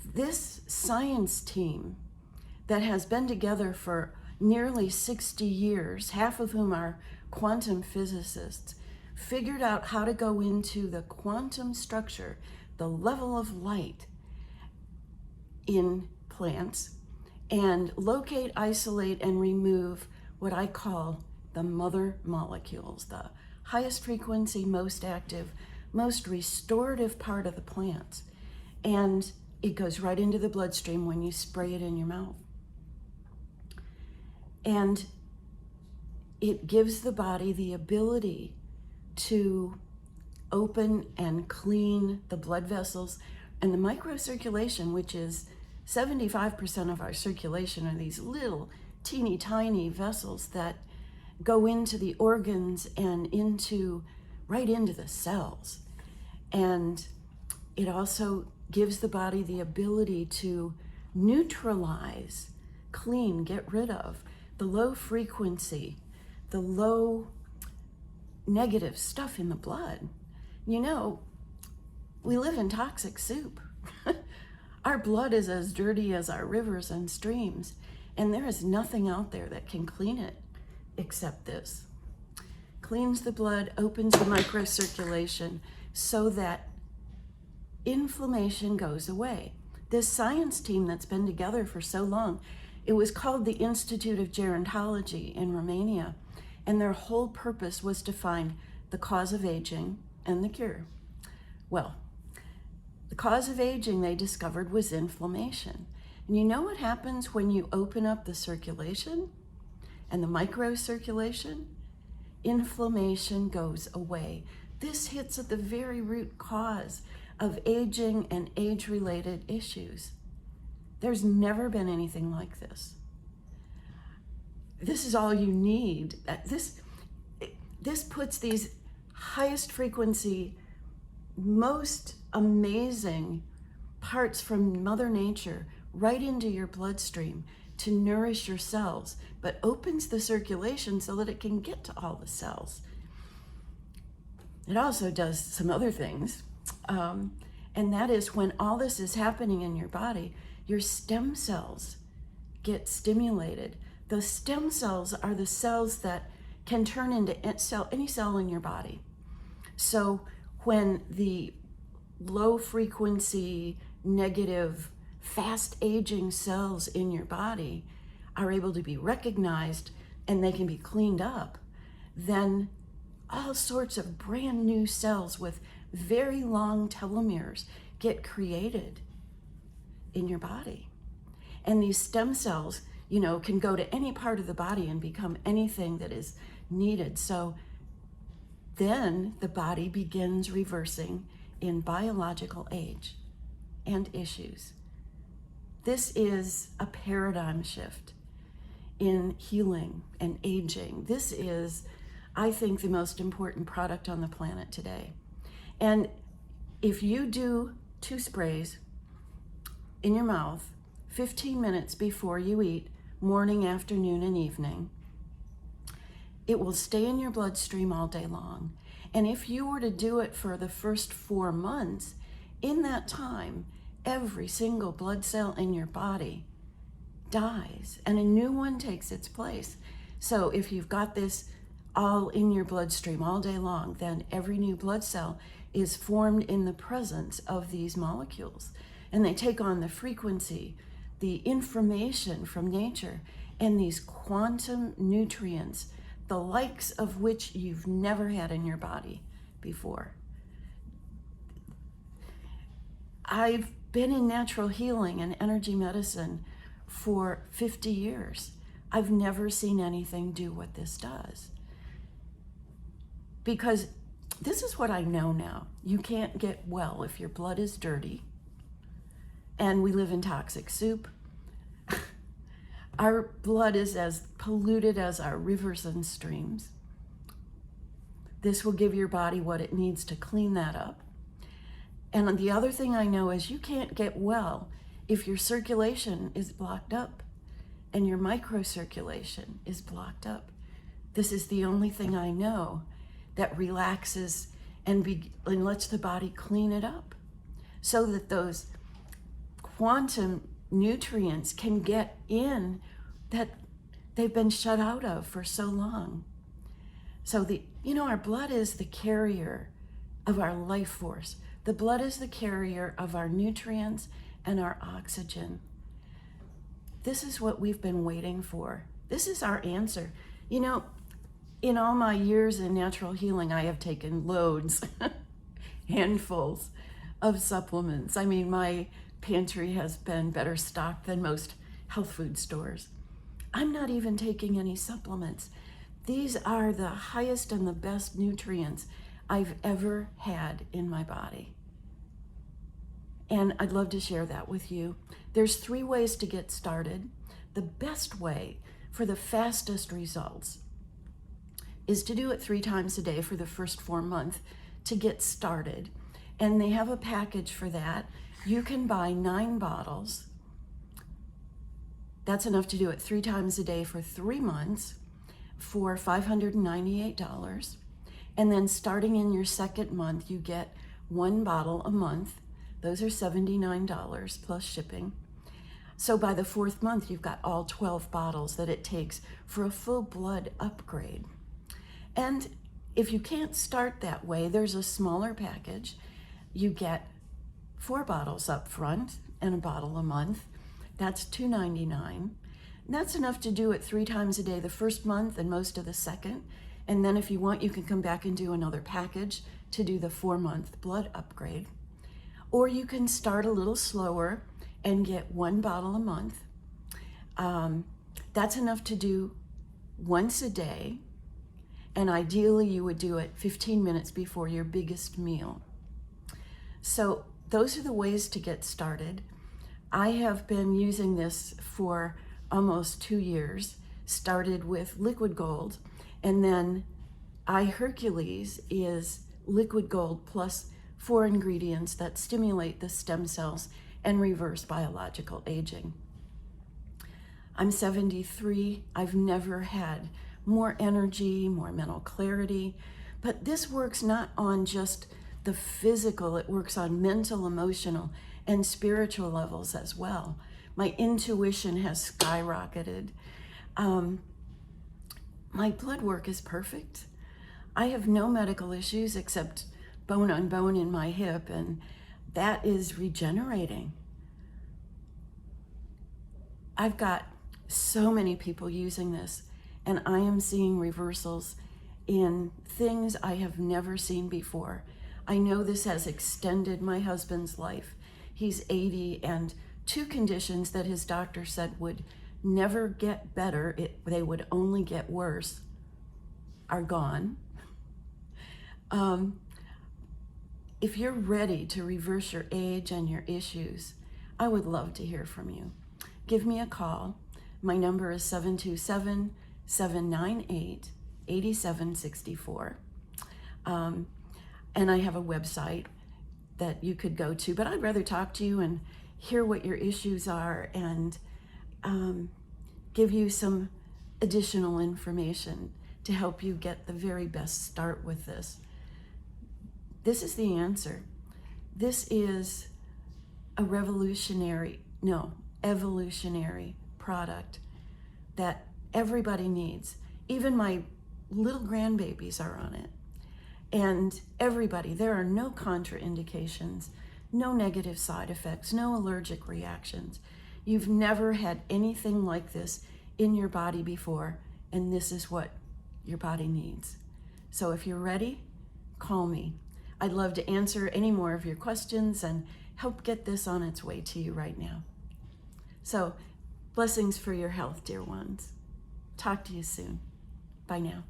This science team that has been together for nearly 60 years, half of whom are quantum physicists, figured out how to go into the quantum structure, the level of light in plants, and locate, isolate, and remove what I call the mother molecules, the highest frequency, most active, most restorative part of the plants. And it goes right into the bloodstream when you spray it in your mouth. And it gives the body the ability to open and clean the blood vessels and the microcirculation, which is 75% of our circulation, are these little teeny tiny vessels that go into the organs and right into the cells. And it also gives the body the ability to neutralize, clean, get rid of the low frequency, the low negative stuff in the blood. You know, we live in toxic soup. Our blood is as dirty as our rivers and streams, and there is nothing out there that can clean it except this. Cleans the blood, opens the microcirculation so that inflammation goes away. This science team that's been together for so long, it was called the Institute of Gerontology in Romania, and their whole purpose was to find the cause of aging and the cure. Well, the cause of aging, they discovered, was inflammation. And you know what happens when you open up the circulation and the microcirculation? Inflammation goes away. This hits at the very root cause of aging and age-related issues. There's never been anything like this. This is all you need. This puts these highest frequency, most amazing parts from Mother Nature right into your bloodstream to nourish your cells, but opens the circulation so that it can get to all the cells. It also does some other things, and that is when all this is happening in your body, your stem cells get stimulated. The stem cells are the cells that can turn into any cell in your body. So when the low frequency, negative, fast aging cells in your body are able to be recognized and they can be cleaned up, then all sorts of brand new cells with very long telomeres get created in your body. And these stem cells, you know, can go to any part of the body and become anything that is needed. So then the body begins reversing in biological age and issues. This is a paradigm shift in healing and aging. This is, I think, the most important product on the planet today. And if you do 2 sprays in your mouth 15 minutes before you eat, morning, afternoon, and evening, it will stay in your bloodstream all day long. And if you were to do it for the first 4 months, in that time, every single blood cell in your body dies and a new one takes its place. So if you've got this all in your bloodstream all day long, then every new blood cell is formed in the presence of these molecules. And they take on the frequency, the information from nature, and these quantum nutrients, the likes of which you've never had in your body before. I've been in natural healing and energy medicine for 50 years. I've never seen anything do what this does. Because this is what I know now. You can't get well if your blood is dirty, and we live in toxic soup. Our blood is as polluted as our rivers and streams. This will give your body what it needs to clean that up. And the other thing I know is you can't get well if your circulation is blocked up and your microcirculation is blocked up. This is the only thing I know that relaxes and lets the body clean it up so that those quantum nutrients can get in that they've been shut out of for so long. So our blood is the carrier of our life force. The blood is the carrier of our nutrients and our oxygen. This is what we've been waiting for. This is our answer. In all my years in natural healing, I have taken loads, handfuls of supplements. I mean, my pantry has been better stocked than most health food stores. I'm not even taking any supplements. These are the highest and the best nutrients I've ever had in my body. And I'd love to share that with you. There's 3 ways to get started. The best way for the fastest results is to do it 3 times a day for the first 4 months to get started. And they have a package for that. You can buy 9 bottles. That's enough to do it 3 times a day for 3 months for $598. And then starting in your second month, you get 1 bottle a month. Those are $79 plus shipping. So by the 4th month, you've got all 12 bottles that it takes for a full blood upgrade. And if you can't start that way, there's a smaller package. You get 4 bottles up front and a bottle a month. That's $299. That's enough to do it 3 times a day the first month and most of the second. And then if you want, you can come back and do another package to do the 4-month blood upgrade. Or you can start a little slower and get 1 bottle a month. That's enough to do once a day. And ideally, you would do it 15 minutes before your biggest meal. So those are the ways to get started. I have been using this for almost 2 years. Started with liquid gold, and then iHercules is liquid gold plus 4 ingredients that stimulate the stem cells and reverse biological aging. I'm 73. I've never had more energy, more mental clarity, but this works not on just the physical, it works on mental, emotional, and spiritual levels as well. My intuition has skyrocketed. My blood work is perfect. I have no medical issues except bone on bone in my hip, and that is regenerating. I've got so many people using this, and I am seeing reversals in things I have never seen before. I know this has extended my husband's life. He's 80, and 2 conditions that his doctor said would never get better, they would only get worse, are gone. If you're ready to reverse your age and your issues, I would love to hear from you. Give me a call. My number is 727-798-8764. And I have a website that you could go to, but I'd rather talk to you and hear what your issues are and give you some additional information to help you get the very best start with this. This is the answer. This is a evolutionary product that everybody needs. Even my little grandbabies are on it. And everybody, there are no contraindications, no negative side effects, no allergic reactions. You've never had anything like this in your body before, and this is what your body needs. So if you're ready, call me. I'd love to answer any more of your questions and help get this on its way to you right now. So, blessings for your health, dear ones. Talk to you soon. Bye now.